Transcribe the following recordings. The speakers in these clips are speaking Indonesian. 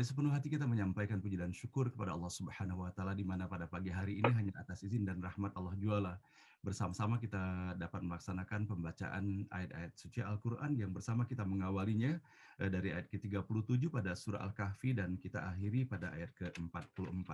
Mari sepenuh hati kita menyampaikan puji dan syukur kepada Allah Subhanahu wa taala di mana pada pagi hari ini hanya atas izin dan rahmat Allah jualah bersama-sama kita dapat melaksanakan pembacaan ayat-ayat suci Al-Qur'an yang bersama kita mengawalinya dari ayat ke-37 pada surah Al-Kahfi dan kita akhiri pada ayat ke-44.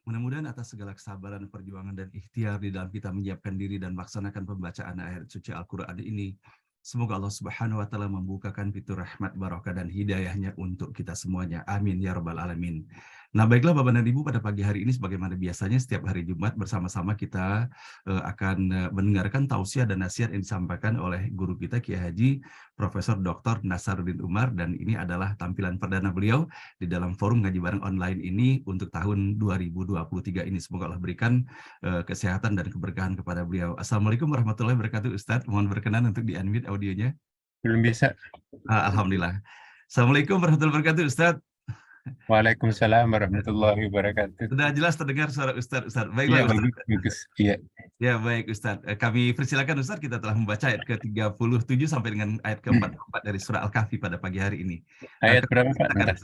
Mudah-mudahan atas segala kesabaran, perjuangan dan ikhtiar di dalam kita menyiapkan diri dan melaksanakan pembacaan ayat suci Al-Qur'an ini, semoga Allah Subhanahu wa taala membukakan pintu rahmat, barokah dan hidayahnya untuk kita semuanya. Amin ya rabbal alamin. Nah, baiklah Bapak dan Ibu, pada pagi hari ini sebagaimana biasanya setiap hari Jumat bersama-sama kita akan mendengarkan tausiah dan nasihat yang disampaikan oleh guru kita Kiai Haji Profesor Dr. Nasaruddin Umar, dan ini adalah tampilan perdana beliau di dalam forum ngaji bareng online ini untuk tahun 2023 ini. Semoga Allah berikan kesehatan dan keberkahan kepada beliau. Assalamualaikum warahmatullahi wabarakatuh Ustadz. Mohon berkenan untuk di-unmute audionya. Belum bisa. Alhamdulillah. Assalamualaikum warahmatullahi wabarakatuh Ustadz. Waalaikumsalam warahmatullahi wabarakatuh. Sudah jelas terdengar suara Ustadz. Baiklah, Baiklah Ustadz. bagus. Iya. Ya baik Ustadz. Kami persilakan Ustadz, kita telah membaca ayat ke-37 sampai dengan ayat ke-44 dari surah Al-Kahfi pada pagi hari ini. Ayat berapa Pak?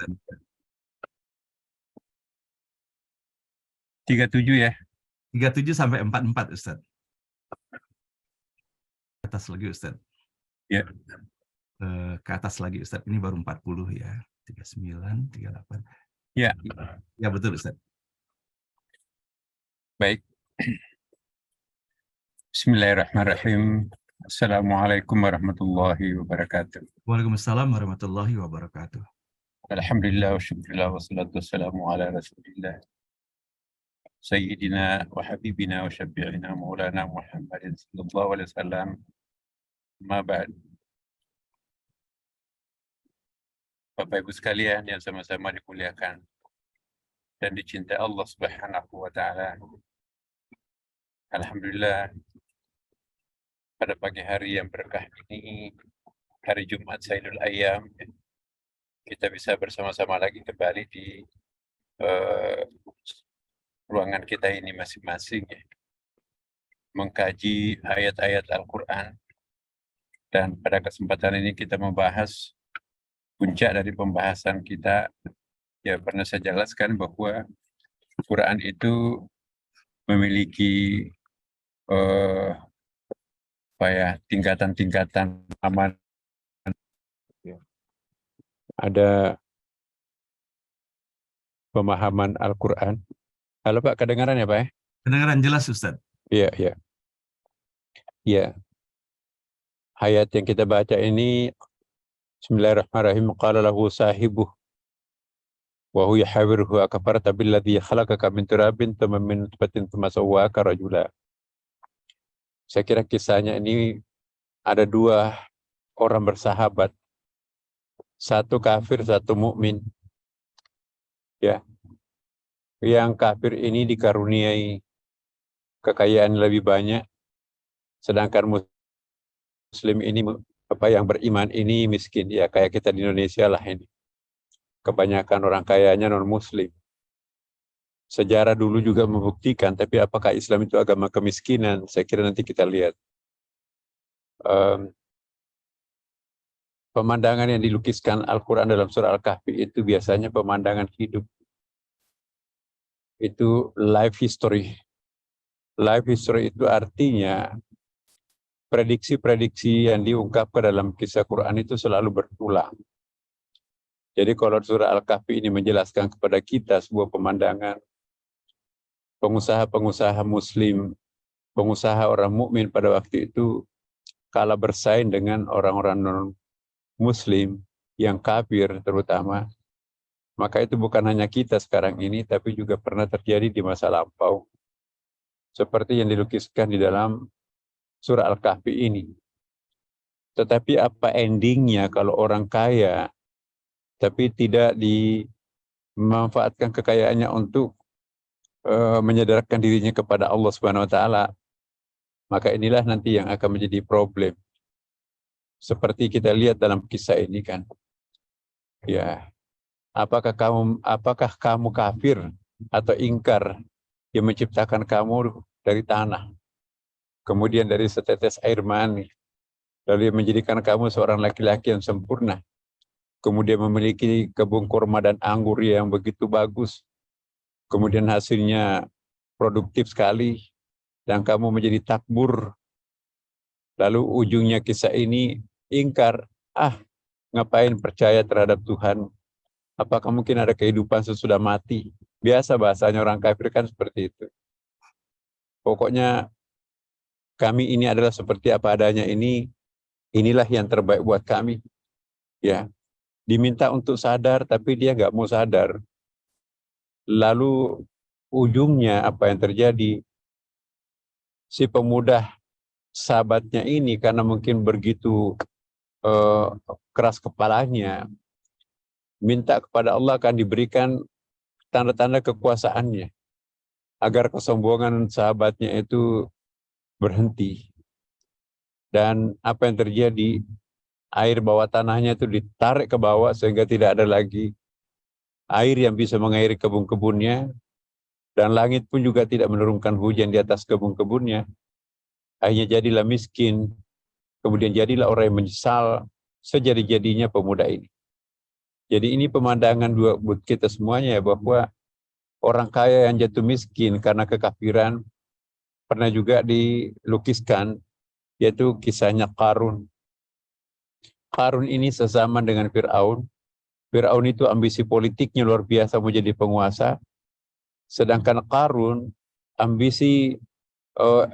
37 ya? 37 sampai 44 Ustadz. Ke atas lagi Ustadz. Ya. Ke atas lagi Ustadz, ini baru 40 ya. 39, 38. Ya. Ya betul Ustadz. Baik. Bismillahirrahmanirrahim. Assalamualaikum warahmatullahi wabarakatuh. Waalaikumsalam warahmatullahi wabarakatuh. Alhamdulillah wa syukurillah wa salatu wassalamu ala rasulillah. Sayyidina wa habibina wa syafi'ina maulana Muhammadin sallallahu alaihi wasallam. Ma ba'd. Bapak Ibu sekalian yang sama-sama dimuliakan dan dicintai Allah Subhanahu wa taala. Alhamdulillah, pada pagi hari yang berkah ini, hari Jumat Sayyidul Ayyam, kita bisa bersama-sama lagi kembali di ruangan kita ini masing-masing, ya, mengkaji ayat-ayat Al-Quran. Dan pada kesempatan ini kita membahas puncak dari pembahasan kita. Ya, pernah saya jelaskan bahwa Quran itu memiliki tingkatan-tingkatan aman. Ada pemahaman Al-Quran. Halo Pak, kedengaran ya Pak? Kedengaran jelas Ustadz. Iya, iya. Iya. Ayat yang kita baca ini, Bismillahirrahmanirrahim, qala lahu sahibuh wa huwa yahawirhu akafarta billadzi khalaqaka min turabin thumma min nutfatin thumma sawwaka rajula. Saya kira kisahnya ini ada dua orang bersahabat. Satu kafir, satu mukmin. Ya. Yang kafir ini dikaruniai kekayaan lebih banyak, sedangkan muslim ini yang beriman ini miskin. Ya, kayak kita di Indonesia lah ini. Kebanyakan orang kayanya non-muslim. Sejarah dulu juga membuktikan, tapi apakah Islam itu agama kemiskinan? Saya kira nanti kita lihat. Pemandangan yang dilukiskan Al-Quran dalam surah Al-Kahfi itu biasanya pemandangan hidup. Itu life history. Life history itu artinya prediksi-prediksi yang diungkapkan dalam kisah Quran itu selalu berulang. Jadi kalau surah Al-Kahfi ini menjelaskan kepada kita sebuah pemandangan pengusaha-pengusaha muslim, pengusaha orang mukmin pada waktu itu kalah bersaing dengan orang-orang non-muslim yang kafir terutama, maka itu bukan hanya kita sekarang ini, tapi juga pernah terjadi di masa lampau. Seperti yang dilukiskan di dalam surah Al-Kahfi ini. Tetapi apa endingnya kalau orang kaya tapi tidak dimanfaatkan kekayaannya untuk menyadarkan dirinya kepada Allah Subhanahu wa taala, maka inilah nanti yang akan menjadi problem. Seperti kita lihat dalam kisah ini kan. Ya. Apakah kamu kafir atau ingkar yang menciptakan kamu dari tanah, kemudian dari setetes air mani, lalu menjadikan kamu seorang laki-laki yang sempurna, kemudian memiliki kebun kurma dan anggur yang begitu bagus, kemudian hasilnya produktif sekali, dan kamu menjadi takbur. Lalu ujungnya kisah ini ingkar, ngapain percaya terhadap Tuhan? Apakah mungkin ada kehidupan sesudah mati? Biasa bahasanya orang kafir kan seperti itu. Pokoknya kami ini adalah seperti apa adanya ini, inilah yang terbaik buat kami. Ya, diminta untuk sadar tapi dia nggak mau sadar. Lalu ujungnya apa yang terjadi? Si pemuda sahabatnya ini karena mungkin begitu keras kepalanya, minta kepada Allah akan diberikan tanda-tanda kekuasaannya agar kesombongan sahabatnya itu berhenti. Dan apa yang terjadi? Air bawah tanahnya itu ditarik ke bawah sehingga tidak ada lagi air yang bisa mengairi kebun-kebunnya, dan langit pun juga tidak menurunkan hujan di atas kebun-kebunnya. Akhirnya jadilah miskin, kemudian jadilah orang yang menyesal sejadi-jadinya pemuda ini. Jadi ini pemandangan buat kita semuanya ya, bahwa orang kaya yang jatuh miskin karena kekafiran pernah juga dilukiskan, yaitu kisahnya Qarun. Qarun ini sezaman dengan Fir'aun. Fir'aun itu ambisi politiknya luar biasa mau jadi penguasa, sedangkan Qarun ambisi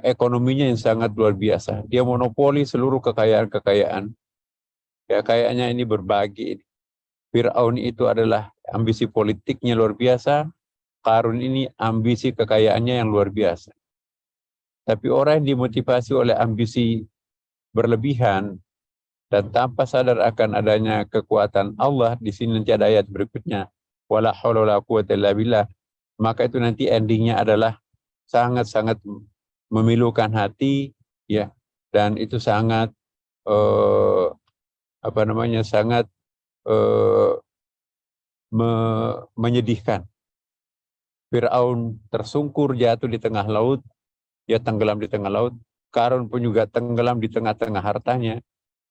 ekonominya yang sangat luar biasa. Dia monopoli seluruh kekayaan-kekayaan. Ya, kayaknya ini berbagi. Fir'aun itu adalah ambisi politiknya luar biasa, Qarun ini ambisi kekayaannya yang luar biasa. Tapi orang yang dimotivasi oleh ambisi berlebihan dan tanpa sadar akan adanya kekuatan Allah, di sini nanti ada ayat berikutnya, wala haula wala quwwata illa billah, maka itu nanti endingnya adalah sangat-sangat memilukan hati, ya, dan itu sangat sangat menyedihkan. Fir'aun tersungkur jatuh di tengah laut, dia tenggelam di tengah laut. Qarun pun juga tenggelam di tengah-tengah hartanya,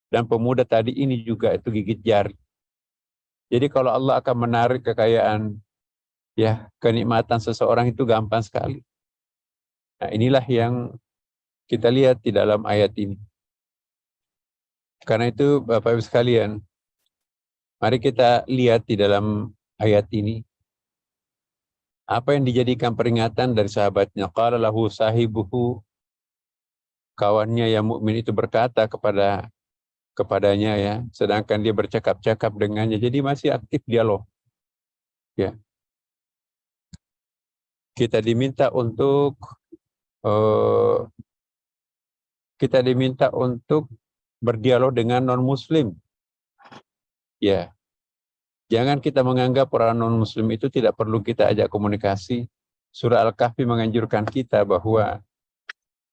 dan pemuda tadi ini juga itu gigit jari. Jadi kalau Allah akan menarik kekayaan, ya, kenikmatan seseorang itu gampang sekali. Nah, inilah yang kita lihat di dalam ayat ini. Karena itu Bapak Ibu sekalian, mari kita lihat di dalam ayat ini apa yang dijadikan peringatan dari sahabatnya. Qala lahu sahibuhu, kawannya yang mukmin itu berkata kepadanya, ya, sedangkan dia bercakap-cakap dengannya, jadi masih aktif dialog. Ya, kita diminta untuk berdialog dengan non-muslim. Ya, jangan kita menganggap orang non-muslim itu tidak perlu kita ajak komunikasi. Surah Al-Kahfi menganjurkan kita bahwa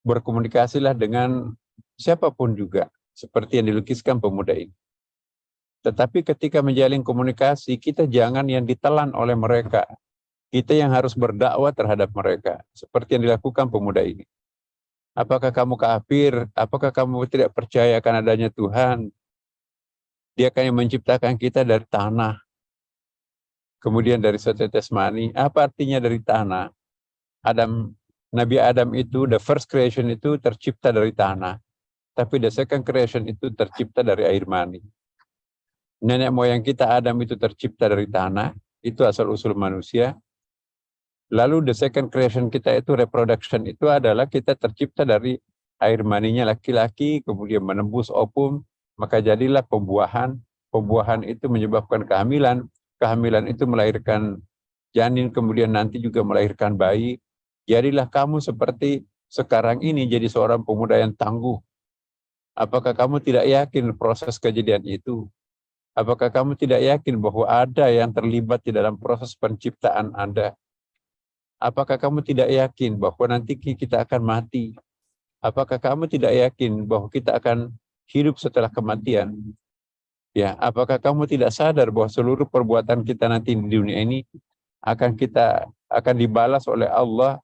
berkomunikasilah dengan siapapun juga, seperti yang dilukiskan pemuda ini. Tetapi ketika menjalin komunikasi, kita jangan yang ditelan oleh mereka. Kita yang harus berdakwah terhadap mereka, seperti yang dilakukan pemuda ini. Apakah kamu kafir? Apakah kamu tidak percaya akan adanya Tuhan? Dia akan yang menciptakan kita dari tanah, kemudian dari setetes mani. Apa artinya dari tanah? Nabi Adam itu, the first creation itu tercipta dari tanah. Tapi the second creation itu tercipta dari air mani. Nenek moyang kita Adam itu tercipta dari tanah, itu asal-usul manusia. Lalu the second creation kita itu reproduction, itu adalah kita tercipta dari air maninya laki-laki, kemudian menembus ovum, maka jadilah pembuahan. Pembuahan itu menyebabkan kehamilan. Kehamilan itu melahirkan janin, kemudian nanti juga melahirkan bayi. Jadilah kamu seperti sekarang ini, jadi seorang pemuda yang tangguh. Apakah kamu tidak yakin proses kejadian itu? Apakah kamu tidak yakin bahwa ada yang terlibat di dalam proses penciptaan Anda? Apakah kamu tidak yakin bahwa nanti kita akan mati? Apakah kamu tidak yakin bahwa kita akan hidup setelah kematian? Ya, apakah kamu tidak sadar bahwa seluruh perbuatan kita nanti di dunia ini akan dibalas oleh Allah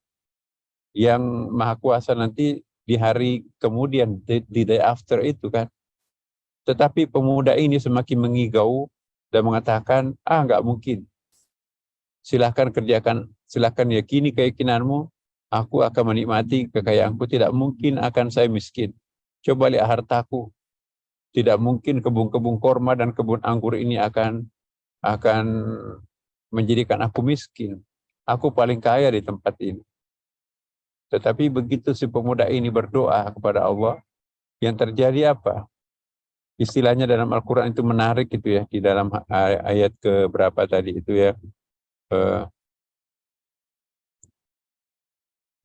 yang Maha Kuasa nanti di hari kemudian, di day after itu kan? Tetapi pemuda ini semakin mengigau, dan mengatakan, nggak mungkin. Silahkan kerjakan, silahkan yakini keyakinanmu, aku akan menikmati kekayaanku, tidak mungkin akan saya miskin. Coba lihat hartaku, tidak mungkin kebun-kebun korma dan kebun anggur ini akan menjadikan aku miskin. Aku paling kaya di tempat ini. Tetapi begitu si pemuda ini berdoa kepada Allah, yang terjadi apa? Istilahnya dalam Al-Quran itu menarik gitu ya, di dalam ayat ke berapa tadi itu ya.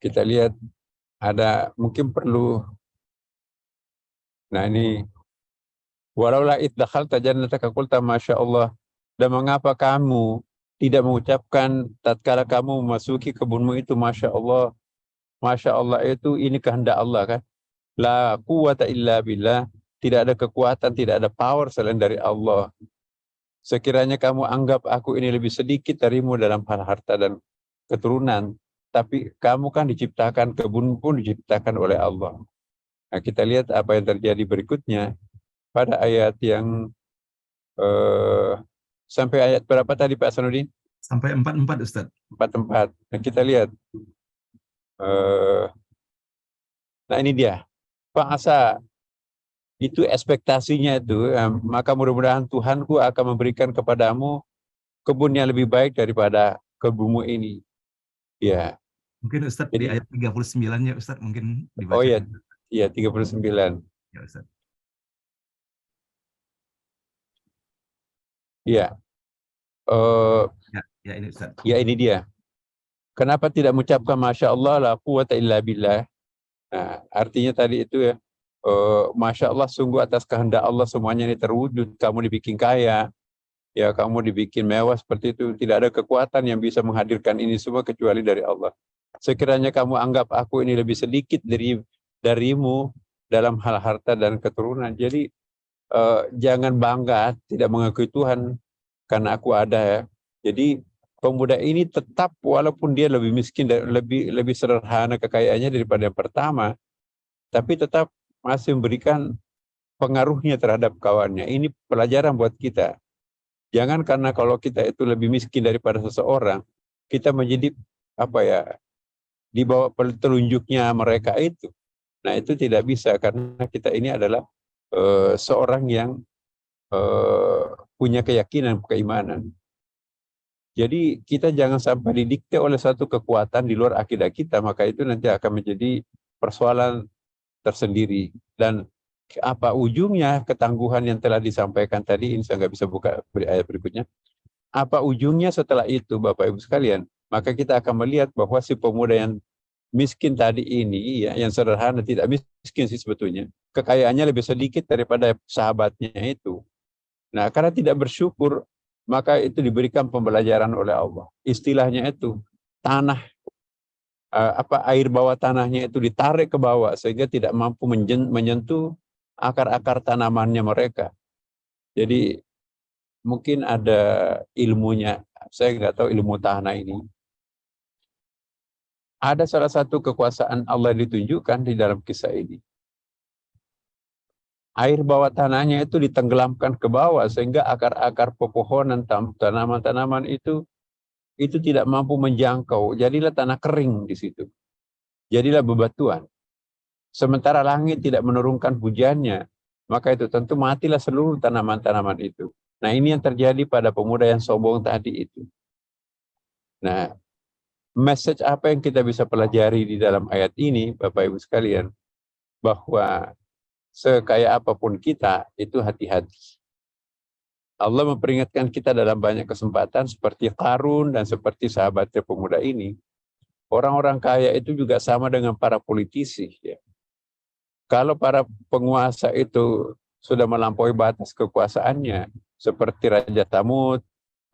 Kita lihat ada mungkin perlu, nah ini, walaula id dakhalta jannataka qulta masya Allah, dan mengapa kamu tidak mengucapkan tatkala kamu memasuki kebunmu itu masya Allah. Masya Allah itu ini kehendak Allah kan. La quwata illa billah, tidak ada kekuatan, tidak ada power selain dari Allah. Sekiranya kamu anggap aku ini lebih sedikit darimu dalam hal harta dan keturunan, tapi kamu kan diciptakan, kebun pun diciptakan oleh Allah. Nah, kita lihat apa yang terjadi berikutnya pada ayat yang sampai ayat berapa tadi Pak Sanudin? Sampai 44 Ustaz. 44. Nah, kita lihat. Nah ini dia. Pak Asa, itu ekspektasinya itu, maka mudah-mudahan Tuhanku akan memberikan kepadamu kebun yang lebih baik daripada kebunmu ini. Ya. Mungkin Ustaz Jadi, di ayat 39 ya Ustaz, mungkin dibaca. oh iya, 39. Ya Ustaz. Iya. Ya ini Ustaz. Ya ini dia. Kenapa tidak mengucapkan Masya Allah la quwata illa billah? Nah, artinya tadi itu ya, Masya Allah sungguh atas kehendak Allah semuanya ini terwujud. Kamu dibikin kaya, ya kamu dibikin mewah seperti itu. Tidak ada kekuatan yang bisa menghadirkan ini semua kecuali dari Allah. Sekiranya kamu anggap aku ini lebih sedikit darimu dalam hal harta dan keturunan. Jadi jangan bangga tidak mengakui Tuhan karena aku ada ya. Jadi pemuda ini tetap walaupun dia lebih miskin dan lebih sederhana kekayaannya daripada yang pertama, tapi tetap masih memberikan pengaruhnya terhadap kawannya. Ini pelajaran buat kita. Jangan karena kalau kita itu lebih miskin daripada seseorang, kita menjadi di bawah telunjuknya mereka itu. Nah itu tidak bisa karena kita ini adalah seorang yang punya keyakinan, keimanan. Jadi kita jangan sampai didikte oleh satu kekuatan di luar akidah kita, maka itu nanti akan menjadi persoalan tersendiri. Dan apa ujungnya ketangguhan yang telah disampaikan tadi, ini saya nggak bisa buka ayat berikutnya. Apa ujungnya setelah itu Bapak Ibu sekalian? Maka kita akan melihat bahwa si pemuda yang miskin tadi ini, ya, yang sederhana, tidak miskin sih sebetulnya, kekayaannya lebih sedikit daripada sahabatnya itu. Nah, karena tidak bersyukur, maka itu diberikan pembelajaran oleh Allah. Istilahnya itu tanah, air bawah tanahnya itu ditarik ke bawah sehingga tidak mampu menyentuh akar-akar tanamannya mereka. Jadi mungkin ada ilmunya, saya nggak tahu ilmu tanah ini. Ada salah satu kekuasaan Allah ditunjukkan di dalam kisah ini. Air bawah tanahnya itu ditenggelamkan ke bawah sehingga akar-akar pepohonan, tanaman-tanaman itu tidak mampu menjangkau. Jadilah tanah kering di situ. Jadilah bebatuan. Sementara langit tidak menurunkan hujannya, maka itu tentu matilah seluruh tanaman-tanaman itu. Nah ini yang terjadi pada pemuda yang sombong tadi itu. Nah, message apa yang kita bisa pelajari di dalam ayat ini, Bapak Ibu sekalian, bahwa sekaya apapun kita, itu hati-hati. Allah memperingatkan kita dalam banyak kesempatan seperti Qarun dan seperti sahabatnya pemuda ini. Orang-orang kaya itu juga sama dengan para politisi. Ya. Kalau para penguasa itu sudah melampaui batas kekuasaannya, seperti Raja Thamud,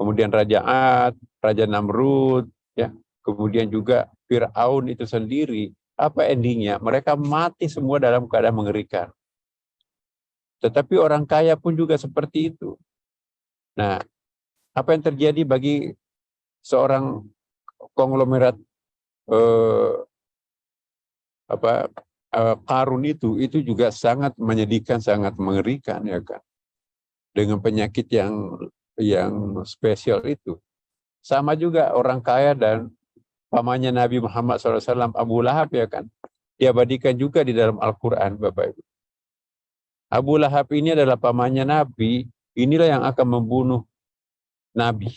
kemudian Raja Ad, Raja Namrud, ya, kemudian juga Fir'aun itu sendiri, apa endingnya? Mereka mati semua dalam keadaan mengerikan. Tetapi orang kaya pun juga seperti itu. Nah, apa yang terjadi bagi seorang konglomerat Qarun itu juga sangat menyedihkan, sangat mengerikan ya kan. Dengan penyakit yang yang spesial itu. Sama juga orang kaya dan pamannya Nabi Muhammad SAW, Abu Lahab, ya kan, diabadikan juga di dalam Al-Quran, Bapak Ibu. Abu Lahab ini adalah pamannya Nabi, inilah yang akan membunuh Nabi.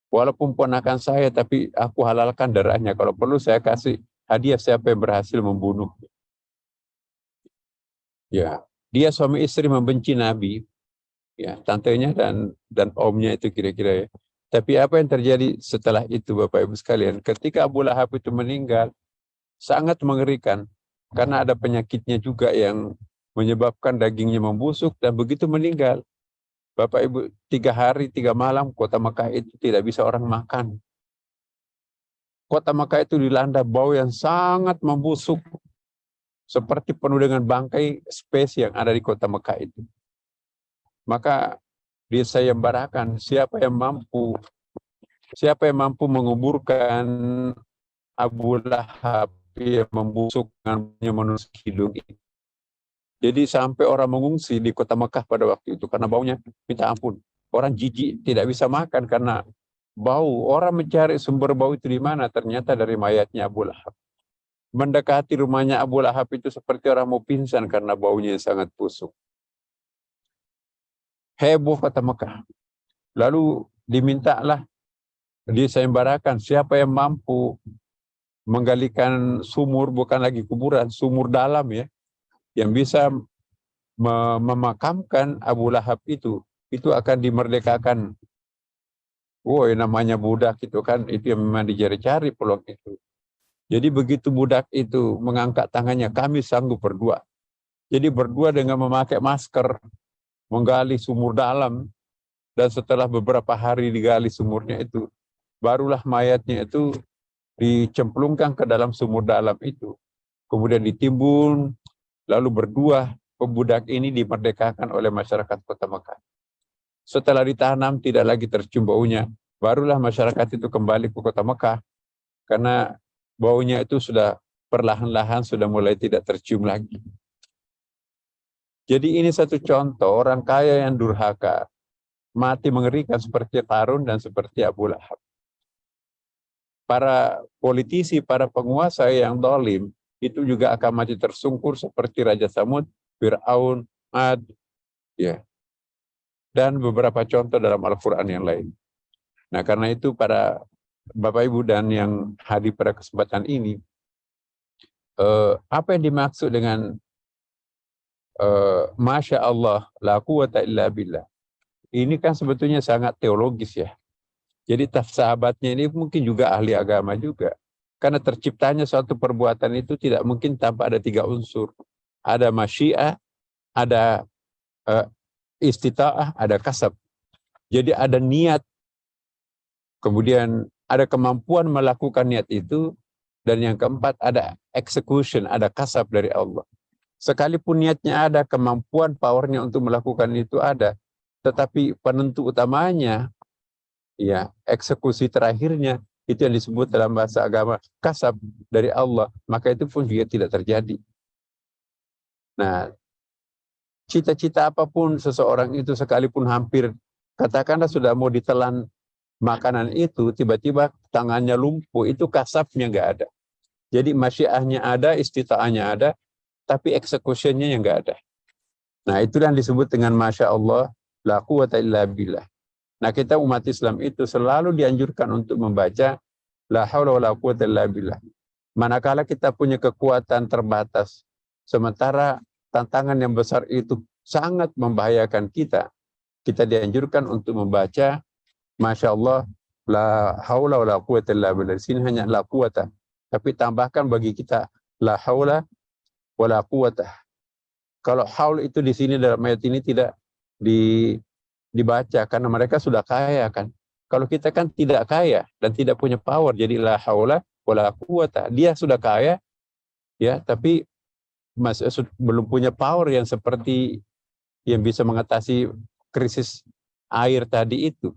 Walaupun ponakan saya, tapi aku halalkan darahnya. Kalau perlu saya kasih hadiah siapa yang berhasil membunuh. Ya, dia suami istri membenci Nabi, ya, tantenya dan omnya itu kira-kira, ya. Tapi apa yang terjadi setelah itu, Bapak Ibu sekalian? Ketika Abu Lahab itu meninggal, sangat mengerikan. Karena ada penyakitnya juga yang menyebabkan dagingnya membusuk, dan begitu meninggal, Bapak Ibu, 3 hari 3 malam kota Makkah itu tidak bisa orang makan. Kota Makkah itu dilanda bau yang sangat membusuk, seperti penuh dengan bangkai spesies yang ada di kota Makkah itu. Maka disayembarakan siapa yang mampu menguburkan Abu Lahab yang membusuk dengan menusuk hidung ini. Jadi sampai orang mengungsi di kota Mekah pada waktu itu karena baunya minta ampun. Orang jijik tidak bisa makan karena bau. Orang mencari sumber bau itu di mana? Ternyata dari mayatnya Abu Lahab. Mendekati rumahnya Abu Lahab itu seperti orang mau pingsan karena baunya yang sangat busuk. Heboh kota Mekah. Lalu dimintalah, disayembarakan siapa yang mampu menggalikan sumur, bukan lagi kuburan, sumur dalam, ya, yang bisa memakamkan Abu Lahab itu akan dimerdekakan. Woi, namanya budak itu kan, itu yang memang dicari-cari peluang itu. Jadi begitu budak itu mengangkat tangannya, kami sanggup berdua. Jadi berdua dengan memakai masker, menggali sumur dalam, dan setelah beberapa hari digali sumurnya itu, barulah mayatnya itu dicemplungkan ke dalam sumur dalam itu. Kemudian ditimbun, lalu berdua pemudak ini dimerdekakan oleh masyarakat kota Mekah. Setelah ditanam tidak lagi tercium baunya, barulah masyarakat itu kembali ke kota Mekah, karena baunya itu sudah perlahan-lahan sudah mulai tidak tercium lagi. Jadi ini satu contoh orang kaya yang durhaka, mati mengerikan seperti Qarun dan seperti Abu Lahab. Para politisi, para penguasa yang zalim itu juga akan mati tersungkur seperti Raja Samud, Fir'aun, Ad, ya, dan beberapa contoh dalam Al-Quran yang lain. Nah, karena itu para Bapak Ibu dan yang hadir pada kesempatan ini, apa yang dimaksud dengan Masya Allah, la quwata illa billah? Ini kan sebetulnya sangat teologis, ya. Jadi sahabatnya ini mungkin juga ahli agama juga. Karena terciptanya suatu perbuatan itu tidak mungkin tanpa ada 3 unsur. Ada masyiah, ada istita'ah, ada kasab. Jadi ada niat, kemudian ada kemampuan melakukan niat itu, dan yang keempat ada execution, ada kasab dari Allah. Sekalipun niatnya ada, kemampuan powernya untuk melakukan itu ada, tetapi penentu utamanya, ya, eksekusi terakhirnya, itu yang disebut dalam bahasa agama kasab dari Allah, maka itu pun juga tidak terjadi. Nah, cita-cita apapun seseorang itu, sekalipun hampir katakanlah sudah mau ditelan makanan itu, tiba-tiba tangannya lumpuh, itu kasabnya nggak ada. Jadi masyiahnya ada, istita'ahnya ada, tapi eksekusinya yang nggak ada. Nah, itu yang disebut dengan Masya Allah, la quwata illa billah. Nah, kita umat Islam itu selalu dianjurkan untuk membaca la haula wala quwata illa billah. Manakala kita punya kekuatan terbatas, sementara tantangan yang besar itu sangat membahayakan kita, kita dianjurkan untuk membaca Masya Allah, la haula wala quwata illa billah. Di sini hanya la quwata, tapi tambahkan bagi kita la haula wala quwata. Kalau haul itu di sini dalam ayat ini tidak dibaca karena mereka sudah kaya kan. Kalau kita kan tidak kaya dan tidak punya power, jadi la haula wala quwata. Dia sudah kaya, ya, tapi masih belum punya power yang seperti yang bisa mengatasi krisis air tadi itu.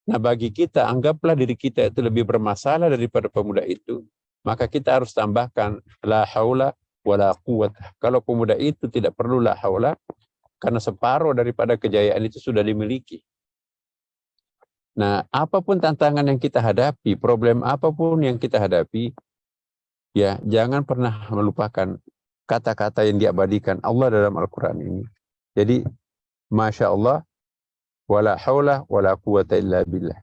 Nah, bagi kita, anggaplah diri kita itu lebih bermasalah daripada pemuda itu, maka kita harus tambahkan la haula wala quwata. Kalau pemuda itu tidak perlu la haula, karena separuh daripada kejayaan itu sudah dimiliki. Nah, apapun tantangan yang kita hadapi, problem apapun yang kita hadapi, ya jangan pernah melupakan kata-kata yang diabadikan Allah dalam Al-Quran ini. Jadi, Masya Allah, wala haula wala quwata illa billah.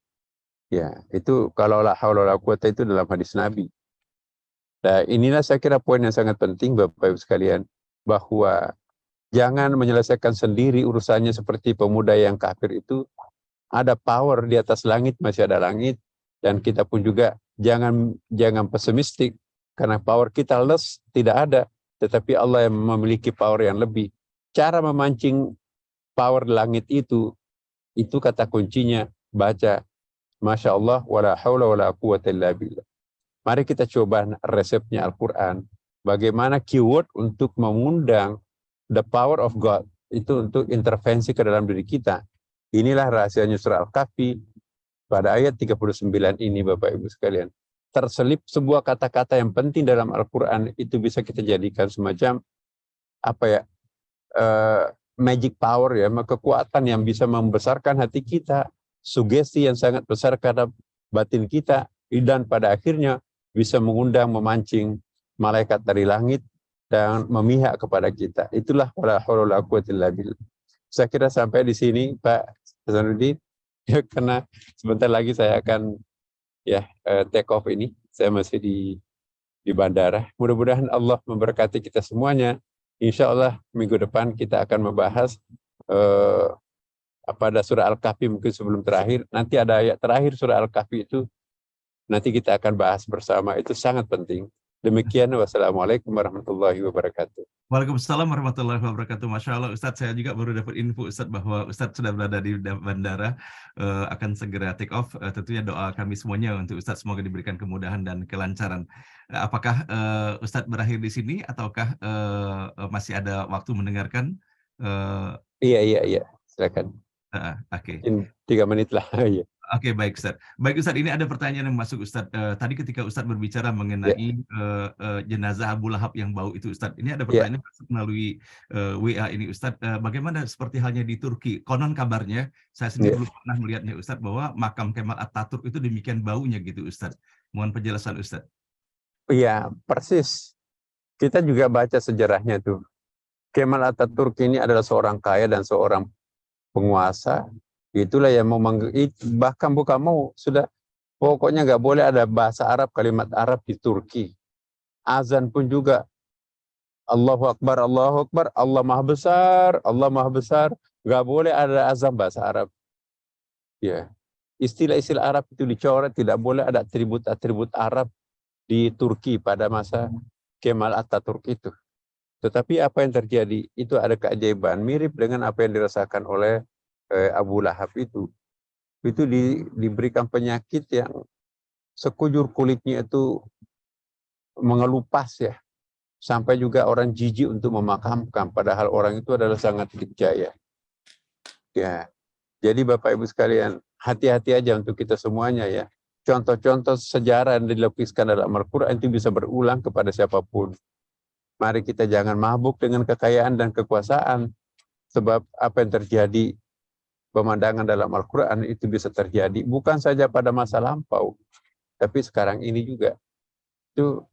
Ya, itu kalau la haula wala quwata itu dalam hadis Nabi. Nah, inilah saya kira poin yang sangat penting Bapak Ibu sekalian, bahwa jangan menyelesaikan sendiri urusannya seperti pemuda yang kafir itu. Ada power di atas langit, masih ada langit, dan kita pun juga jangan pesimistik karena power kita tidak ada, tetapi Allah yang memiliki power yang lebih. Cara memancing power langit itu kata kuncinya baca Masya Allah wala haula wala quwata illa billah. Mari kita coba resepnya Al-Quran. Bagaimana keyword untuk mengundang the power of God itu untuk intervensi ke dalam diri kita. Inilah rahasianya surah Al-Kahfi pada ayat 39 ini Bapak Ibu sekalian. Terselip sebuah kata-kata yang penting dalam Al-Quran, itu bisa kita jadikan semacam magic power ya, kekuatan yang bisa membesarkan hati kita, sugesti yang sangat besar karena batin kita, dan pada akhirnya bisa mengundang, memancing malaikat dari langit dan memihak kepada kita. Itulah wala haula wala quwwata illa billah. Saya kira sampai di sini Pak Hasanuddin, ya, karena sebentar lagi saya akan take off ini. Saya masih di bandara. Mudah-mudahan Allah memberkati kita semuanya. Insya Allah minggu depan kita akan membahas pada surah Al-Kahfi mungkin sebelum terakhir. Nanti ada ayat terakhir surah Al-Kahfi itu, nanti kita akan bahas bersama. Itu sangat penting. Demikian, wassalamualaikum warahmatullahi wabarakatuh. Waalaikumsalam warahmatullahi wabarakatuh. Masya Allah, Ustadz, saya juga baru dapat info Ustadz bahwa Ustadz sudah berada di bandara, akan segera take off. Tentunya doa kami semuanya untuk Ustadz semoga diberikan kemudahan dan kelancaran. Apakah Ustadz berakhir di sini ataukah masih ada waktu mendengarkan? Iya, silakan. Oke. 3 menit lah. Oke, baik Ustadz. Baik Ustadz, ini ada pertanyaan yang masuk Ustadz. Tadi ketika Ustadz berbicara mengenai jenazah Abu Lahab yang bau itu Ustadz. Ini ada pertanyaan masuk melalui WA ini Ustadz. Bagaimana seperti halnya di Turki? Konon kabarnya, saya sendiri belum pernah melihatnya Ustadz, bahwa makam Kemal Atatürk itu demikian baunya gitu Ustadz. Mohon penjelasan Ustadz. Iya, persis. Kita juga baca sejarahnya tuh. Kemal Atatürk ini adalah seorang kaya dan seorang penguasa. Itulah yang mau bahkan bukan mau, sudah pokoknya nggak boleh ada bahasa Arab, kalimat Arab di Turki. Azan pun juga Allahu Akbar, Allahu Akbar, Allah Maha Besar, Allah Maha Besar. Nggak boleh ada azan bahasa Arab. Ya, istilah-istilah Arab itu dicoret, tidak boleh ada atribut-atribut Arab di Turki pada masa Kemal Atatürk itu. Tetapi apa yang terjadi, itu ada keajaiban, mirip dengan apa yang dirasakan oleh Abu Lahab itu diberikan penyakit yang sekujur kulitnya itu mengelupas ya, sampai juga orang jijik untuk memakamkan, padahal orang itu adalah sangat berjaya. Ya, jadi Bapak Ibu sekalian, hati-hati aja untuk kita semuanya ya. Contoh-contoh sejarah yang dilukiskan dalam Al-Quran itu bisa berulang kepada siapapun. Mari kita jangan mabuk dengan kekayaan dan kekuasaan, sebab apa yang terjadi pemandangan dalam Al-Quran itu bisa terjadi bukan saja pada masa lampau, tapi sekarang ini juga. Itu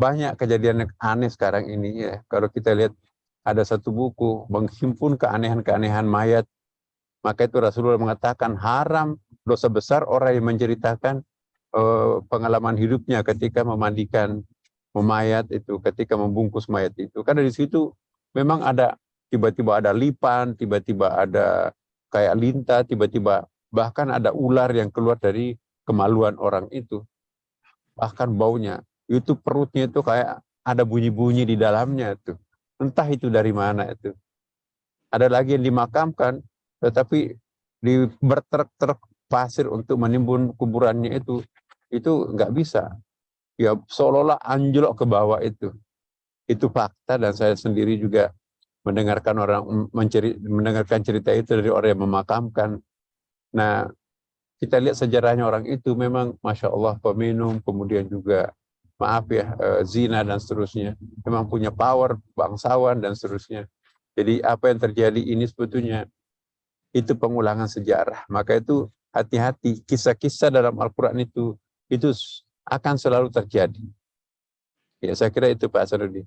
banyak kejadian yang aneh sekarang ini ya. Kalau kita lihat ada satu buku menghimpun keanehan-keanehan mayat, maka itu Rasulullah mengatakan haram, dosa besar orang yang menceritakan pengalaman hidupnya ketika memandikan mayat itu, ketika membungkus mayat itu. Karena di situ memang ada tiba-tiba ada lipan, tiba-tiba ada kayak lintah, tiba-tiba bahkan ada ular yang keluar dari kemaluan orang itu. Bahkan baunya, itu perutnya itu kayak ada bunyi-bunyi di dalamnya itu. Entah itu dari mana itu. Ada lagi yang dimakamkan, tetapi di bertruk-truk pasir untuk menimbun kuburannya itu nggak bisa. Ya seolah-olah anjlok ke bawah itu. Itu fakta, dan saya sendiri juga mendengarkan mendengarkan cerita itu dari orang yang memakamkan. Nah, kita lihat sejarahnya orang itu memang Masya Allah peminum, kemudian juga maaf ya zina dan seterusnya. Memang punya power, bangsawan dan seterusnya. Jadi apa yang terjadi ini sebetulnya itu pengulangan sejarah. Maka itu hati-hati, kisah-kisah dalam Al-Quran itu akan selalu terjadi. Ya, saya kira itu Pak Asarudin.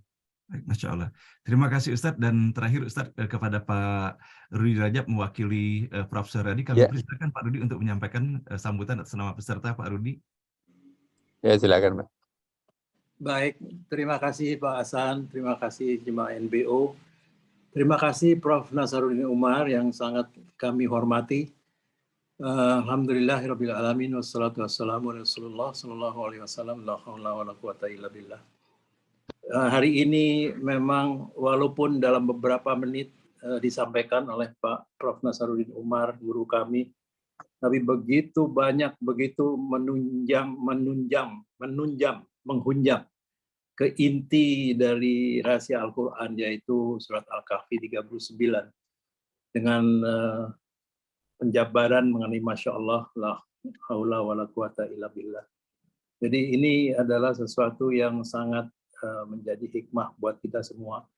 Baik, Masya Allah. Terima kasih Ustadz. Dan terakhir Ustadz, kepada Pak Rudi Rajab mewakili Prof. Suryadi, kami persilakan Pak Rudi untuk menyampaikan sambutan atas nama peserta. Pak Rudi. Ya, silakan Pak. Baik, terima kasih Pak Hasan, terima kasih Jemaah NBO, terima kasih Prof. Nasaruddin Umar yang sangat kami hormati. Alhamdulillahirabbil alamin wassalatu wassalamu ala Rasulullah sallallahu alaihi wasallam la haula wala quwata illa billah. Hari ini memang walaupun dalam beberapa menit disampaikan oleh Pak Prof. Nasaruddin Umar, guru kami, tapi begitu banyak, begitu menghunjam ke inti dari rahasia Al-Quran, yaitu surat Al-Kahfi 39, dengan penjabaran mengenai Masya Allah, la haula wa la quwata illa billah. Jadi ini adalah sesuatu yang sangat menjadi hikmah buat kita semua.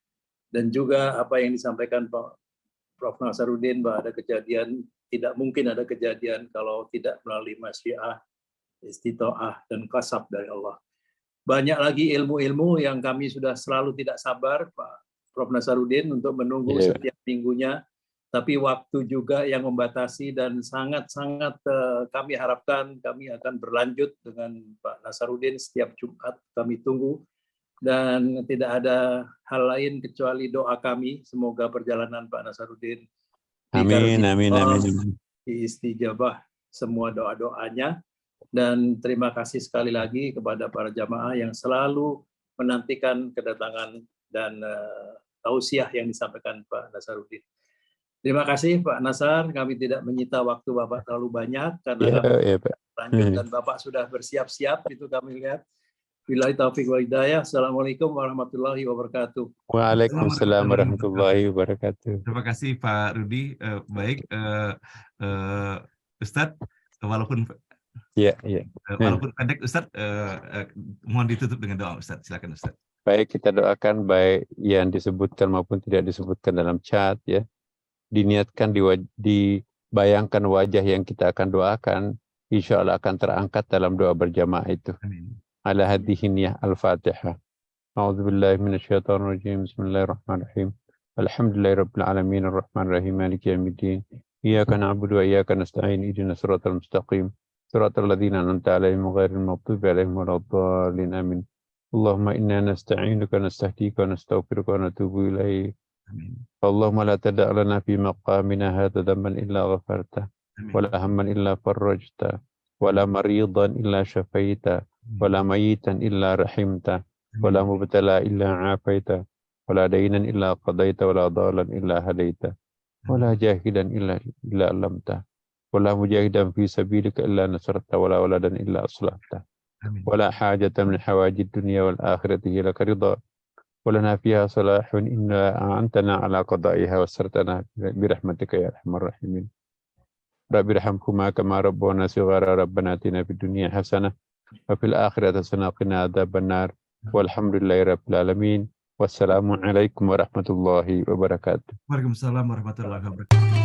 Dan juga apa yang disampaikan Pak Prof. Nasaruddin, bahwa ada kejadian, tidak mungkin ada kejadian kalau tidak melalui masyiah, istitoah, dan kasab dari Allah. Banyak lagi ilmu-ilmu yang kami sudah selalu tidak sabar, Pak Prof. Nasaruddin, untuk menunggu setiap minggunya. Tapi waktu juga yang membatasi, dan sangat-sangat kami harapkan kami akan berlanjut dengan Pak Nasaruddin setiap Jumat. Kami tunggu, dan tidak ada hal lain kecuali doa kami. Semoga perjalanan Pak Nasaruddin amin, diistijabah semua doa-doanya. Dan terima kasih sekali lagi kepada para jamaah yang selalu menantikan kedatangan dan tausiah yang disampaikan Pak Nasaruddin. Terima kasih Pak Nasar, kami tidak menyita waktu Bapak terlalu banyak karena lanjut dan Bapak sudah bersiap-siap, itu kami lihat. Billahi taufiq wal hidayah. Assalamualaikum warahmatullahi wabarakatuh. Waalaikumsalam warahmatullahi wabarakatuh. Terima kasih Pak Rudi. Baik, Ustadz, walaupun pendek Ustadz, mohon ditutup dengan doa Ustadz. Silakan Ustadz. Baik, kita doakan baik yang disebutkan maupun tidak disebutkan dalam chat, ya. Diniatkan, dibayangkan wajah yang kita akan doakan, insya Allah akan terangkat dalam doa berjamaah itu. Amin. Ala hadhihi niyah al-Fatihah. A'udzubillahi minasyaitonir rajim. Bismillahirrahmanirrahim. Alhamdulillahirabbil alamin arrahmanir rahim maliki yaumiddin. Iyyaka na'budu wa iyyaka nasta'in. Ihdinas siratal mustaqim. Siratal ladzina an'amta 'alaihim ghairil maghdubi 'alaihim waladdallin. Amin. Allahumma inna nasta'inuka nastahdika wa nastaghfiruka wa natubu ilaik. Allahumma la tada' lana fi maqamina hadha dhanban illa ghafarta wa la hamman illa farajta wa la maridan illa shafaita wa la mayitan illa rahimta wa la mubtala illa afaita wa la daynan illa qadaita wa la dalan illa hadaita wa la jahidan illa alamta wa la mujahidan fi sabilika illa nasarta wa la waladan illa aslahta wa la hajatan min hawajid dunya wal akhirati laka ridha ولنا فيها صلاح إنا أعنتنا على قضائها وسرتنا برحمتك يا أرحم الراحمين رب ارحمهما كما ربونا صغارا ربنا آتنا في الدنيا حسنة وفي الآخرة حسنة وقنا عذاب النار والحمد لله رب العالمين والسلام عليكم ورحمة الله وبركاته. Waalaikumsalam warahmatullahi wabarakatuh.